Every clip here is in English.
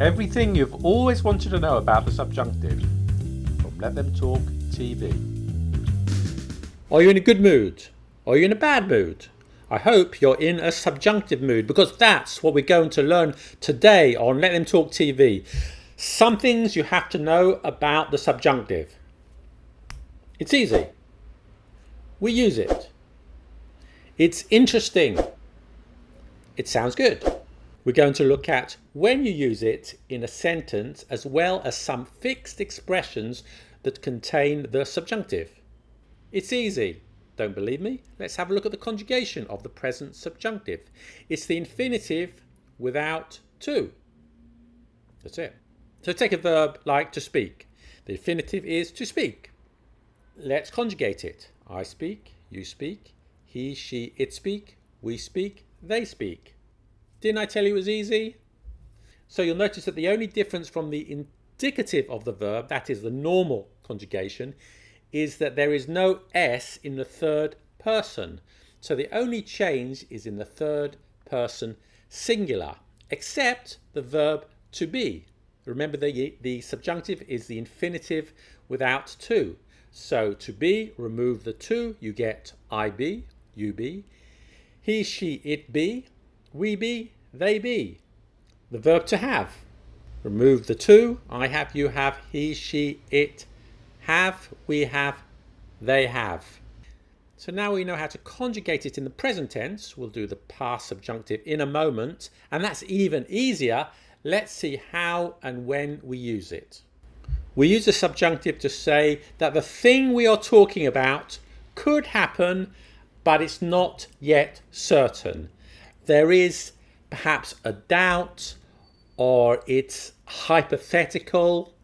Everything you've always wanted to know about the subjunctive from Let Them Talk TV. Are you in a good mood? Are you in a bad mood? I hope you're in a subjunctive mood, because that's what we're going to learn today on Let Them Talk TV. Some things you have to know about the subjunctive. It's easy. We use it. It's interesting. It sounds good. We're going to look at when you use it in a sentence, as well as some fixed expressions that contain the subjunctive. It's easy. Don't believe me? Let's have a look at the conjugation of the present subjunctive. It's the infinitive without to. That's it. So take a verb like to speak. The infinitive is to speak. Let's conjugate it. I speak, you speak, he, she, it speak, we speak, they speak. Didn't I tell you it was easy? So you'll notice that the only difference from the indicative of the verb, that is the normal conjugation, is that there is no S in the third person. So the only change is in the third person singular, except the verb to be. Remember, the subjunctive is the infinitive without to. So to be, remove the to, you get I be, you be, he, she, it be, we be, they be. The verb to have, remove the to, I have, you have, he, she, it have, we have, they have. So now we know how to conjugate it in the present tense. We'll do the past subjunctive in a moment, and that's even easier. Let's see how and when we use it. We use the subjunctive to say that the thing we are talking about could happen, but it's not yet certain. There is perhaps a doubt, or it's hypothetical.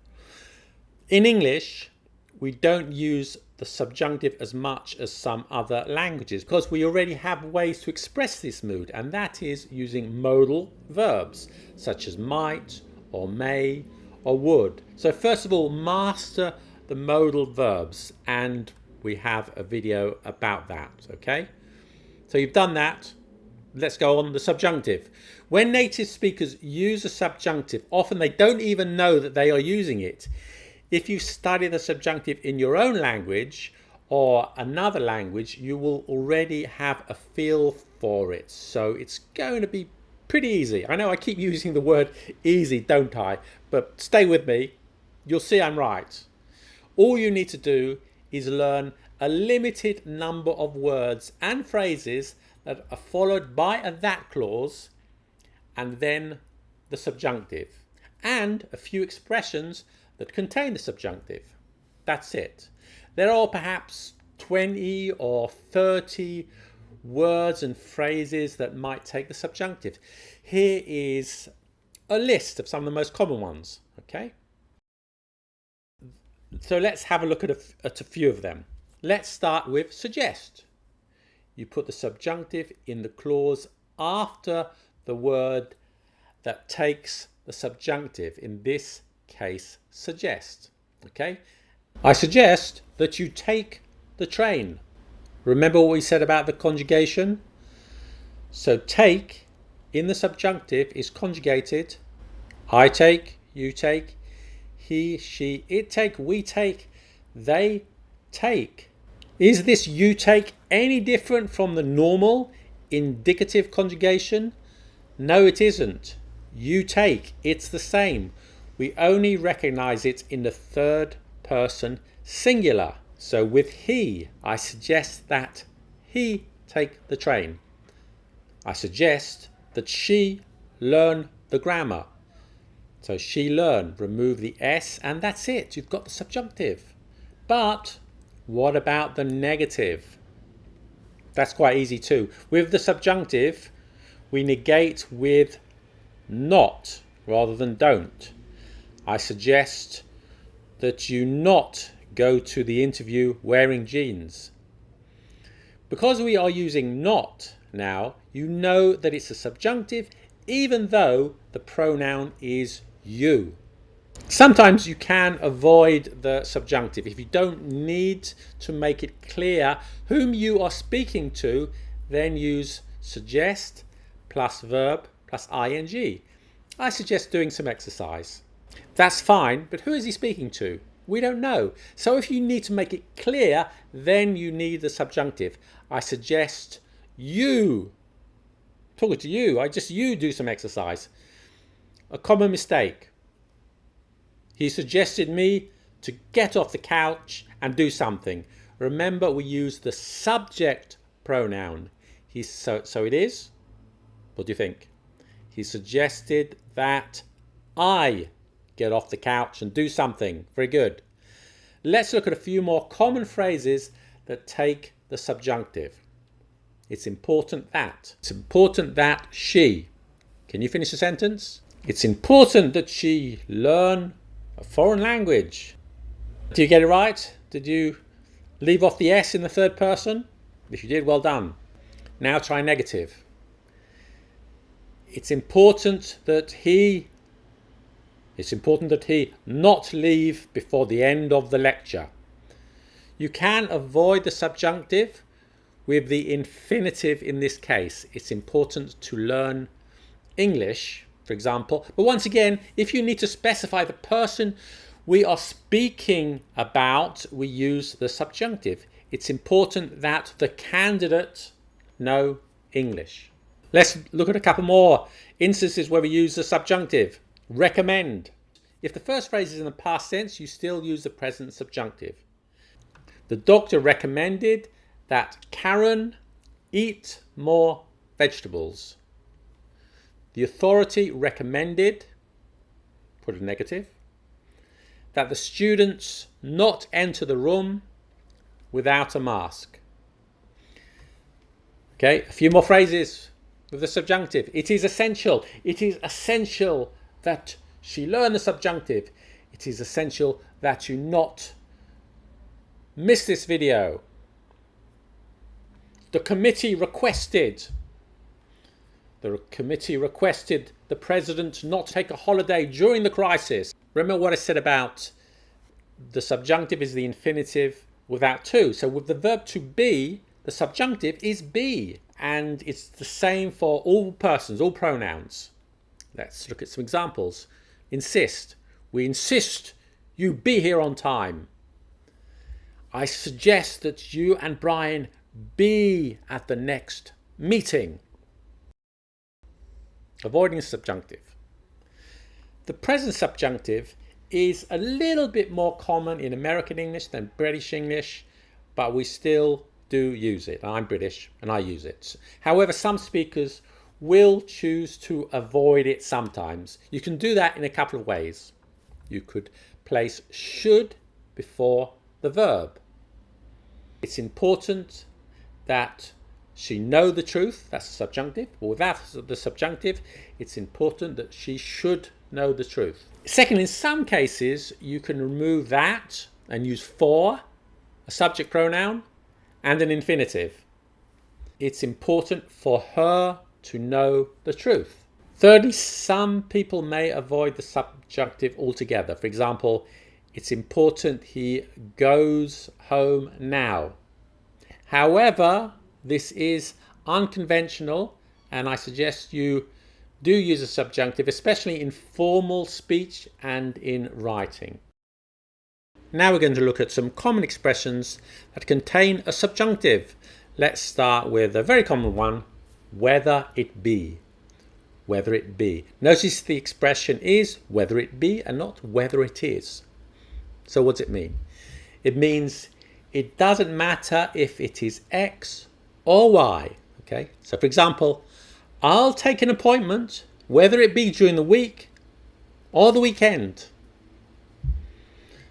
In English, we don't use the subjunctive as much as some other languages, because we already have ways to express this mood, and that is using modal verbs such as might or may or would. So first of all, master the modal verbs, and we have a video about that, okay? So you've done that. Let's go on the subjunctive. When native speakers use a subjunctive, often they don't even know that they are using it. If you study the subjunctive in your own language or another language, you will already have a feel for it. So it's going to be pretty easy. I know I keep using the word easy, don't I? But stay with me. You'll see I'm right. All you need to do is learn a limited number of words and phrases that are followed by a that clause, and then the subjunctive, and a few expressions that contain the subjunctive. That's it. There are perhaps 20 or 30 words and phrases that might take the subjunctive. Here is a list of some of the most common ones, okay? So let's have a look at a few of them. Let's start with suggest. You put the subjunctive in the clause after the word that takes the subjunctive, in this case suggest. Okay, I suggest that you take the train. Remember what we said about the conjugation? So take in the subjunctive is conjugated I take, you take, he, she, it take, we take, they take. Is this you take any different from the normal indicative conjugation? No, it isn't. You take, it's the same. We only recognize it in the third person singular. So with he, I suggest that he take the train. I suggest that she learn the grammar. So she learn, remove the S, and that's it. You've got the subjunctive. But what about the negative? That's quite easy too. With the subjunctive, we negate with not rather than don't. I suggest that you not go to the interview wearing jeans. Because we are using not now, you know that it's a subjunctive, even though the pronoun is you. Sometimes you can avoid the subjunctive. If you don't need to make it clear whom you are speaking to, then use suggest plus verb plus ing. I suggest doing some exercise. That's fine, but who is he speaking to? We don't know. So if you need to make it clear, then you need the subjunctive. I suggest you, talking to you, you do some exercise. A common mistake. He suggested me to get off the couch and do something. Remember, we use the subject pronoun. So it is. What do you think? He suggested that I get off the couch and do something. Very good. Let's look at a few more common phrases that take the subjunctive. It's important that. It's important that she. Can you finish the sentence? It's important that she learn a foreign language. Did you get it right? Did you leave off the S in the third person? If you did, well done. Now try negative. It's important that he not leave before the end of the lecture. You can avoid the subjunctive with the infinitive in this case. It's important to learn English, for example. But once again, if you need to specify the person we are speaking about, we use the subjunctive. It's important that the candidate know English. Let's look at a couple more instances where we use the subjunctive. Recommend. If the first phrase is in the past tense, you still use the present subjunctive. The doctor recommended that Karen eat more vegetables. The authority recommended, put a negative, that the students not enter the room without a mask. Okay, a few more phrases with the subjunctive. It is essential. It is essential that she learn the subjunctive. It is essential that you not miss this video. The committee requested the president not take a holiday during the crisis. Remember what I said about the subjunctive is the infinitive without to. So with the verb to be, the subjunctive is be. And it's the same for all persons, all pronouns. Let's look at some examples. Insist. We insist you be here on time. I suggest that you and Brian be at the next meeting. Avoiding subjunctive. The present subjunctive is a little bit more common in American English than British English, but we still do use it. I'm British and I use it. However, some speakers will choose to avoid it sometimes. You can do that in a couple of ways. You could place should before the verb. It's important that she know the truth. That's the subjunctive. But without the subjunctive, it's important that she should know the truth. Second, in some cases, you can remove that and use for, a subject pronoun, and an infinitive. It's important for her to know the truth. Thirdly, some people may avoid the subjunctive altogether. For example, it's important he goes home now. However, this is unconventional, and I suggest you do use a subjunctive, especially in formal speech and in writing. Now we're going to look at some common expressions that contain a subjunctive. Let's start with a very common one, whether it be. Whether it be. Notice the expression is whether it be and not whether it is. So what does it mean? It means it doesn't matter if it is X or Y. Okay. So for example, I'll take an appointment whether it be during the week or the weekend.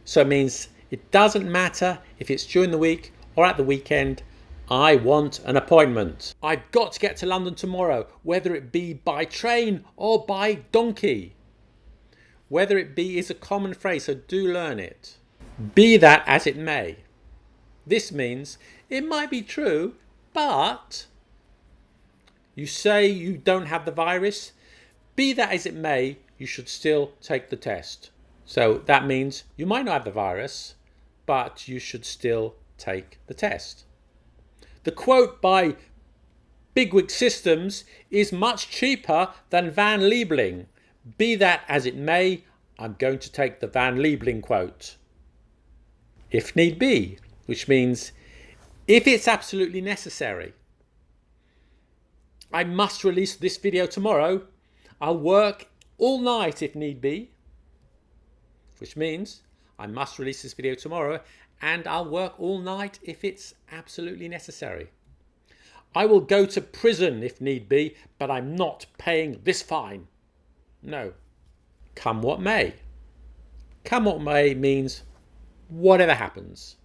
So it means it doesn't matter if it's during the week or at the weekend. I want an appointment. I've got to get to London tomorrow, whether it be by train or by donkey. Whether it be is a common phrase, so do learn it. Be that as it may. This means it might be true, but you say you don't have the virus. Be that as it may, you should still take the test. So that means you might not have the virus, but you should still take the test. The quote by Bigwig Systems is much cheaper than Van Liebling. Be that as it may, I'm going to take the Van Liebling quote. If need be, which means if it's absolutely necessary. I must release this video tomorrow. I'll work all night if need be, which means I must release this video tomorrow, and I'll work all night if it's absolutely necessary. I will go to prison if need be, but I'm not paying this fine. No. Come what may. Come what may means whatever happens.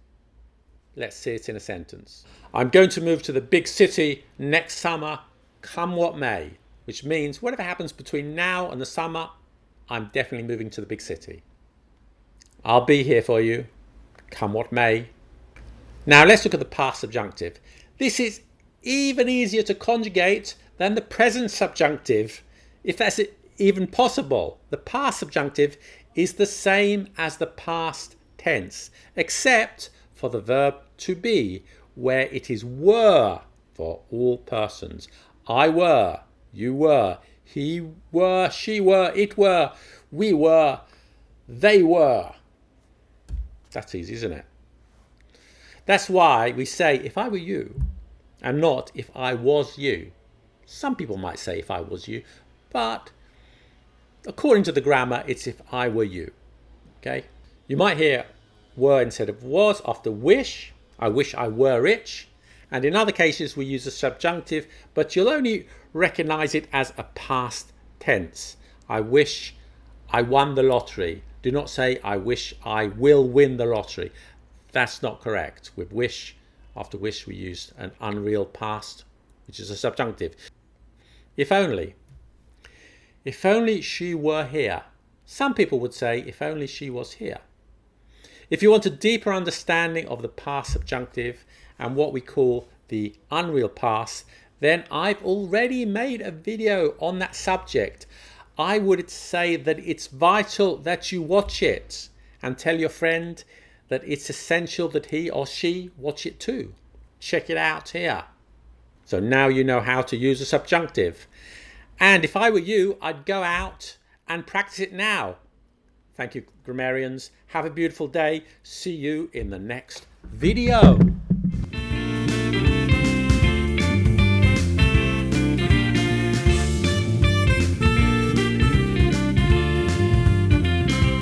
Let's see it in a sentence. I'm going to move to the big city next summer, come what may, which means whatever happens between now and the summer, I'm definitely moving to the big city. I'll be here for you, come what may. Now let's look at the past subjunctive. This is even easier to conjugate than the present subjunctive, if that's even possible. The past subjunctive is the same as the past tense, except for the verb to be, where it is were for all persons. I were, you were, he were, she were, it were, we were, they were. That's easy, isn't it? That's why we say if I were you and not if I was you. Some people might say if I was you, but according to the grammar, it's if I were you. Okay? You might hear were instead of was after wish. I wish I were rich. And in other cases, we use a subjunctive, but you'll only recognize it as a past tense. I wish I won the lottery. Do not say I wish I will win the lottery. That's not correct. With wish, after wish, we used an unreal past, which is a subjunctive. If only. If only she were here. Some people would say if only she was here. If you want a deeper understanding of the past subjunctive and what we call the unreal past, then I've already made a video on that subject. I would say that it's vital that you watch it and tell your friend that it's essential that he or she watch it too. Check it out here. So now you know how to use a subjunctive. And if I were you, I'd go out and practice it now. Thank you, grammarians. Have a beautiful day. See you in the next video.